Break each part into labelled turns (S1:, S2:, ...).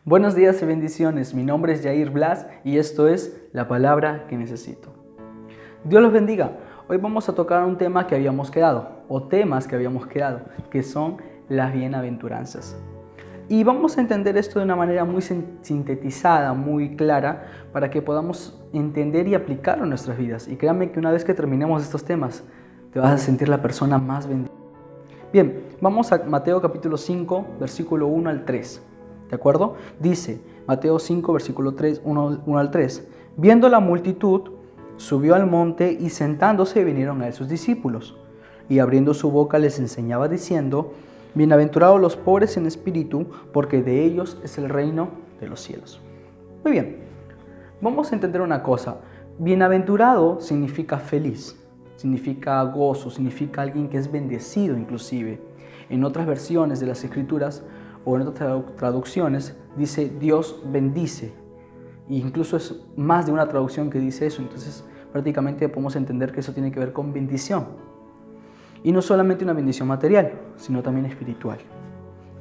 S1: Buenos días y bendiciones, mi nombre es Jair Blas y esto es La Palabra que Necesito. Dios los bendiga. Hoy vamos a tocar un tema que habíamos quedado, o temas que habíamos quedado, que son las bienaventuranzas. Y vamos a entender esto de una manera muy sintetizada, muy clara, para que podamos entender y aplicarlo en nuestras vidas. Y créanme que una vez que terminemos estos temas, te vas a sentir la persona más bendita. Bien, vamos a Mateo capítulo 5, versículo 1 al 3. ¿De acuerdo? Dice, Mateo 5, versículo 3, 1 al 3. Viendo la multitud, subió al monte y sentándose vinieron a él sus discípulos. Y abriendo su boca les enseñaba diciendo, bienaventurados los pobres en espíritu, porque de ellos es el reino de los cielos. Muy bien, vamos a entender una cosa. Bienaventurado significa feliz, significa gozo, significa alguien que es bendecido inclusive. En otras versiones de las Escrituras, o en otras traducciones, dice Dios bendice. E incluso es más de una traducción que dice eso. Entonces prácticamente podemos entender que eso tiene que ver con bendición. Y no solamente una bendición material, sino también espiritual.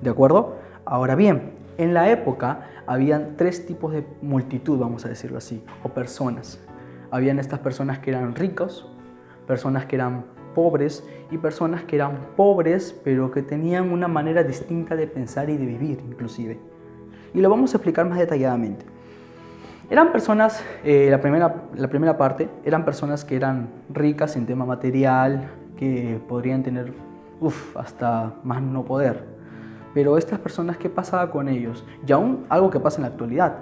S1: ¿De acuerdo? Ahora bien, en la época habían tres tipos de multitud, vamos a decirlo así, o personas. Habían estas personas que eran ricos, personas que eran pobres y personas que eran pobres pero que tenían una manera distinta de pensar y de vivir inclusive. Y lo vamos a explicar más detalladamente. Eran personas, la primera parte, eran personas que eran ricas en tema material, que podrían tener hasta más no poder. Pero estas personas, ¿qué pasaba con ellos? Y aún algo que pasa en la actualidad,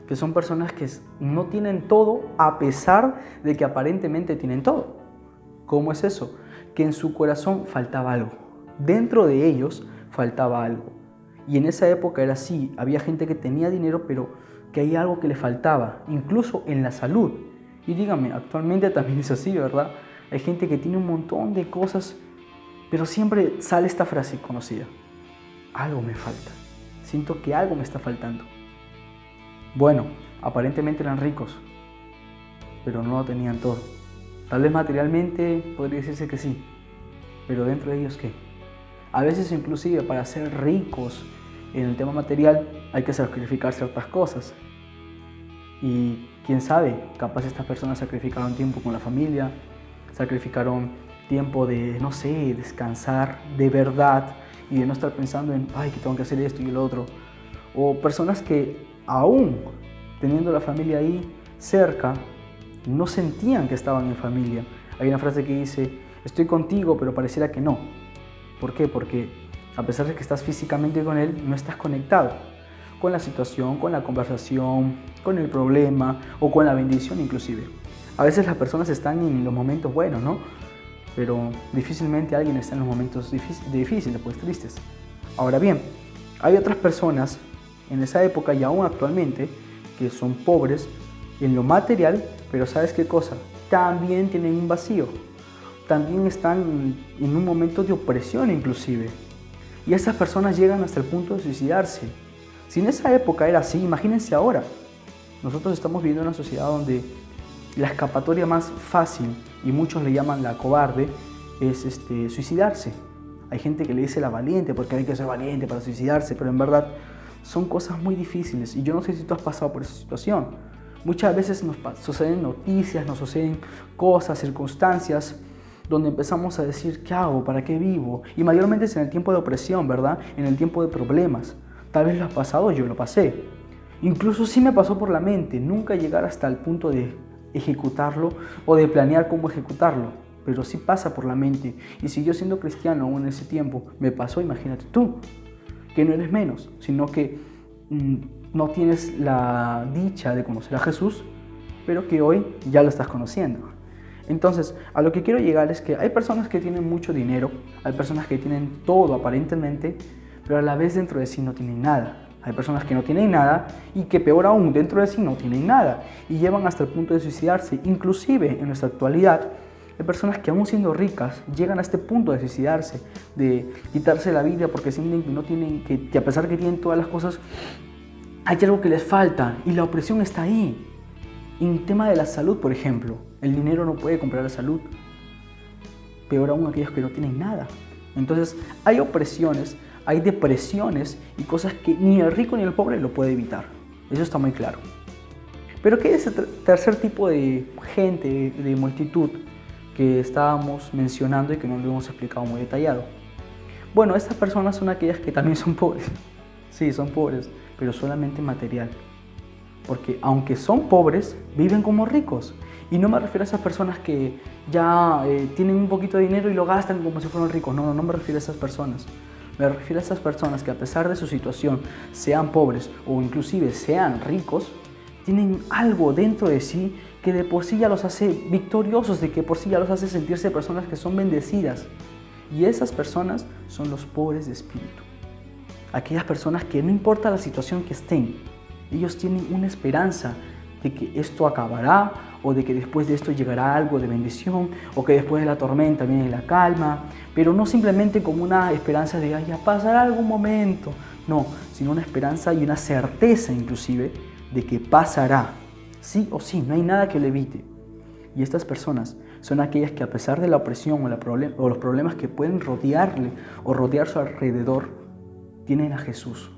S1: que son personas que no tienen todo a pesar de que aparentemente tienen todo. ¿Cómo es eso? Que en su corazón faltaba algo. Dentro de ellos faltaba algo. Y en esa época era así. Había gente que tenía dinero, pero que hay algo que le faltaba. Incluso en la salud. Y dígame, actualmente también es así, ¿verdad? Hay gente que tiene un montón de cosas, pero siempre sale esta frase conocida. Algo me falta. Siento que algo me está faltando. Bueno, aparentemente eran ricos, pero no lo tenían todo. Tal vez materialmente podría decirse que sí, pero dentro de ellos ¿qué? A veces inclusive para ser ricos en el tema material hay que sacrificar ciertas cosas. Y quién sabe, capaz estas personas sacrificaron tiempo con la familia, sacrificaron tiempo de, no sé, descansar de verdad y de no estar pensando en, ay, que tengo que hacer esto y lo otro. O personas que aún teniendo la familia ahí cerca, no sentían que estaban en familia. Hay una frase que dice, estoy contigo, pero pareciera que no. ¿Por qué? Porque a pesar de que estás físicamente con él, no estás conectado con la situación, con la conversación, con el problema o con la bendición inclusive. A veces las personas están en los momentos buenos, ¿no? Pero difícilmente alguien está en los momentos difíciles, pues tristes. Ahora bien, hay otras personas en esa época y aún actualmente que son pobres en lo material, pero ¿sabes qué cosa? También tienen un vacío. También están en un momento de opresión inclusive. Y esas personas llegan hasta el punto de suicidarse. Si en esa época era así, imagínense ahora. Nosotros estamos viviendo en una sociedad donde la escapatoria más fácil, y muchos le llaman la cobarde, es suicidarse. Hay gente que le dice la valiente, porque hay que ser valiente para suicidarse, pero en verdad son cosas muy difíciles. Y yo no sé si tú has pasado por esa situación. Muchas veces nos suceden noticias, nos suceden cosas, circunstancias, donde empezamos a decir, ¿qué hago? ¿Para qué vivo? Y mayormente es en el tiempo de opresión, ¿verdad? En el tiempo de problemas. Tal vez lo has pasado, yo lo pasé. Incluso sí me pasó por la mente, nunca llegar hasta el punto de ejecutarlo o de planear cómo ejecutarlo. Pero sí pasa por la mente. Y si yo siendo cristiano aún en ese tiempo me pasó, imagínate tú, que no eres menos, sino que no tienes la dicha de conocer a Jesús, pero que hoy ya lo estás conociendo. Entonces, a lo que quiero llegar es que hay personas que tienen mucho dinero, hay personas que tienen todo aparentemente, pero a la vez dentro de sí no tienen nada. Hay personas que no tienen nada y que peor aún, dentro de sí no tienen nada y llevan hasta el punto de suicidarse. Inclusive en nuestra actualidad, hay personas que aún siendo ricas llegan a este punto de suicidarse, de quitarse la vida porque sienten que no tienen, que a pesar de que tienen todas las cosas, hay algo que les falta y la opresión está ahí. En tema de la salud, por ejemplo, el dinero no puede comprar la salud. Peor aún aquellos que no tienen nada. Entonces, hay opresiones, hay depresiones y cosas que ni el rico ni el pobre lo puede evitar. Eso está muy claro. Pero ¿qué es ese tercer tipo de gente, de multitud que estábamos mencionando y que no lo hemos explicado muy detallado? Bueno, estas personas son aquellas que también son pobres. Sí, son pobres, pero solamente material. Porque aunque son pobres, viven como ricos. Y no me refiero a esas personas que ya tienen un poquito de dinero y lo gastan como si fueran ricos. No me refiero a esas personas. Me refiero a esas personas que a pesar de su situación, sean pobres o inclusive sean ricos, tienen algo dentro de sí que de por sí ya los hace victoriosos, de que por sí ya los hace sentirse personas que son bendecidas. Y esas personas son los pobres de espíritu. Aquellas personas que no importa la situación que estén, ellos tienen una esperanza de que esto acabará, o de que después de esto llegará algo de bendición, o que después de la tormenta viene la calma, pero no simplemente como una esperanza de ya pasará algún momento, no, sino una esperanza y una certeza inclusive de que pasará, sí o sí, no hay nada que lo evite. Y estas personas son aquellas que a pesar de la opresión o los problemas que pueden rodearle o rodear su alrededor, tienen a Jesús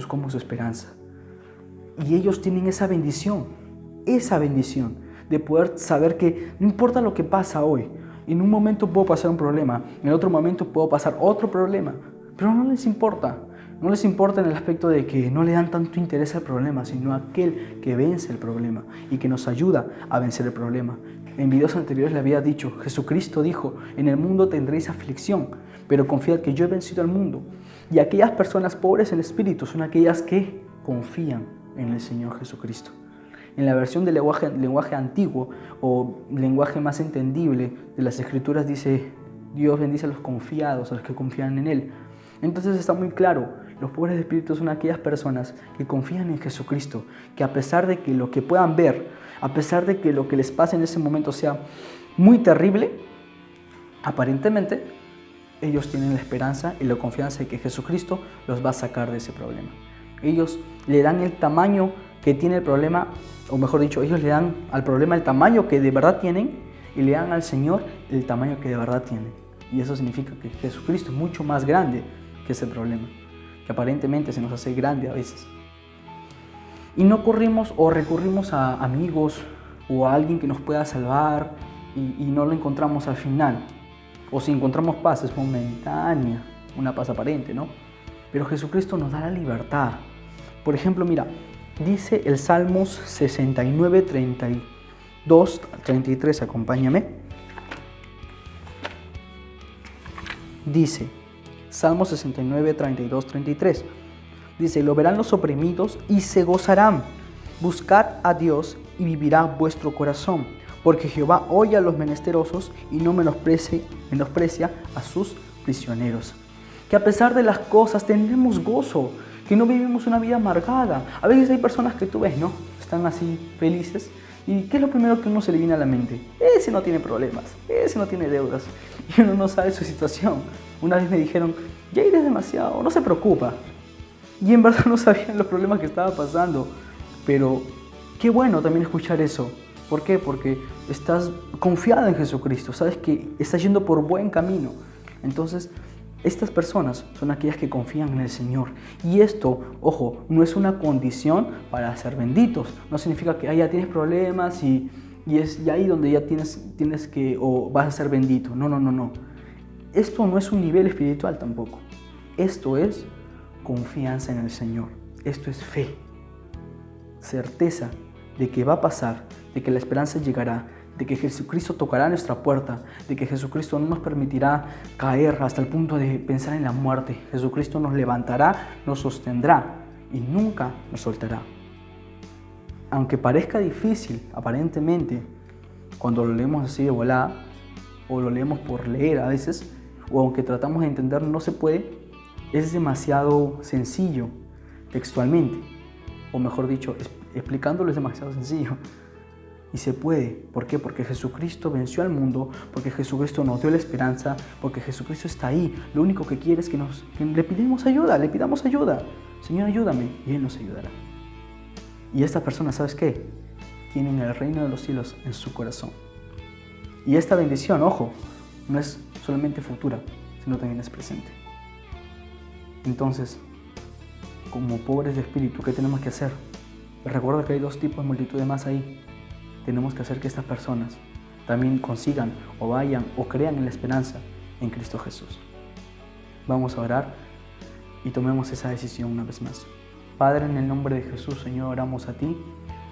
S1: como su esperanza. Y ellos tienen esa bendición de poder saber que no importa lo que pasa hoy, en un momento puedo pasar un problema, en otro momento puedo pasar otro problema, pero no les importa en el aspecto de que no le dan tanto interés al problema, sino aquel que vence el problema y que nos ayuda a vencer el problema. En videos anteriores le había dicho, Jesucristo dijo, en el mundo tendréis aflicción, pero confiad que yo he vencido al mundo. Y aquellas personas pobres en espíritu son aquellas que confían en el Señor Jesucristo. En la versión del lenguaje antiguo o lenguaje más entendible de las Escrituras dice, Dios bendice a los confiados, a los que confían en Él. Entonces está muy claro, los pobres de espíritu son aquellas personas que confían en Jesucristo, que a pesar de que lo que puedan ver, a pesar de que lo que les pase en ese momento sea muy terrible, aparentemente ellos tienen la esperanza y la confianza de que Jesucristo los va a sacar de ese problema. Ellos le dan el tamaño que tiene el problema, o mejor dicho, ellos le dan al problema el tamaño que de verdad tienen y le dan al Señor el tamaño que de verdad tienen. Y eso significa que Jesucristo es mucho más grande que ese problema, que aparentemente se nos hace grande a veces. Y no corrimos o recurrimos a amigos o a alguien que nos pueda salvar y no lo encontramos al final. O si encontramos paz es momentánea, una paz aparente, ¿no? Pero Jesucristo nos da la libertad. Por ejemplo, mira, dice el Salmos 69, 32, 33, acompáñame. Dice, Salmos 69, 32, 33. Dice, lo verán los oprimidos y se gozarán. Buscad a Dios y vivirá vuestro corazón, porque Jehová oye a los menesterosos y no menosprecia a sus prisioneros. Que a pesar de las cosas tendremos gozo, que no vivimos una vida amargada. A veces hay personas que tú ves, ¿no? Están así felices. ¿Y qué es lo primero que uno se le viene a la mente? Ese no tiene problemas, ese no tiene deudas. Y uno no sabe su situación. Una vez me dijeron, Jair es demasiado, no se preocupa. Y en verdad no sabían los problemas que estaba pasando. Pero qué bueno también escuchar eso. ¿Por qué? Porque estás confiada en Jesucristo, sabes que estás yendo por buen camino. Entonces, estas personas son aquellas que confían en el Señor. Y esto, ojo, no es una condición para ser benditos. No significa que ya tienes problemas y es ahí donde ya tienes que o vas a ser bendito. No. Esto no es un nivel espiritual tampoco. Esto es confianza en el Señor. Esto es fe. Certeza de que va a pasar, de que la esperanza llegará, de que Jesucristo tocará nuestra puerta, de que Jesucristo no nos permitirá caer hasta el punto de pensar en la muerte. Jesucristo nos levantará, nos sostendrá y nunca nos soltará. Aunque parezca difícil, aparentemente, cuando lo leemos así de volada, o lo leemos por leer a veces, o aunque tratamos de entender, no se puede, es demasiado sencillo textualmente, o mejor dicho, explicándolo es demasiado sencillo. Y se puede. ¿Por qué? Porque Jesucristo venció al mundo, porque Jesucristo nos dio la esperanza, porque Jesucristo está ahí. Lo único que quiere es que le pidamos ayuda. Señor, ayúdame, y Él nos ayudará. Y estas personas, ¿sabes qué? Tienen el reino de los cielos en su corazón. Y esta bendición, ojo, no es solamente futura, sino también es presente. Entonces, como pobres de espíritu, ¿qué tenemos que hacer? Recuerda que hay dos tipos de multitud de más ahí. Tenemos que hacer que estas personas también consigan o vayan o crean en la esperanza en Cristo Jesús. Vamos a orar y tomemos esa decisión una vez más. Padre, en el nombre de Jesús, Señor, oramos a ti,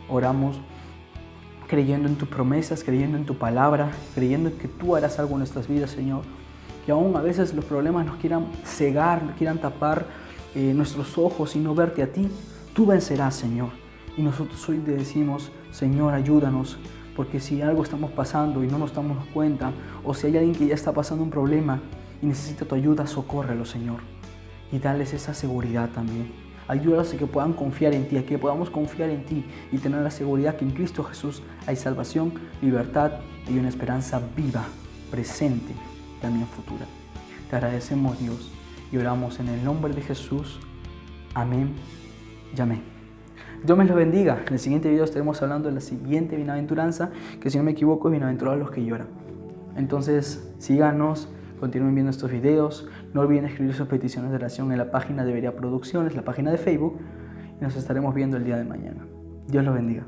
S1: oramos creyendo en tus promesas, creyendo en tu palabra, creyendo en que tú harás algo en nuestras vidas, Señor. Que aún a veces los problemas nos quieran cegar, nos quieran tapar nuestros ojos y no verte a ti, tú vencerás, Señor. Y nosotros hoy te decimos, Señor, ayúdanos, porque si algo estamos pasando y no nos damos cuenta, o si hay alguien que ya está pasando un problema y necesita tu ayuda, socórrelo, Señor. Y dales esa seguridad también. Ayúdalos a que puedan confiar en ti, a que podamos confiar en ti y tener la seguridad que en Cristo Jesús hay salvación, libertad y una esperanza viva, presente, también futura. Te agradecemos, Dios, y oramos en el nombre de Jesús. Amén y amén. Dios me los bendiga. En el siguiente video estaremos hablando de la siguiente bienaventuranza, que si no me equivoco es bienaventurados los que lloran. Entonces, síganos, continúen viendo estos videos. No olviden escribir sus peticiones de oración en la página de Berea Producciones, la página de Facebook, y nos estaremos viendo el día de mañana. Dios los bendiga.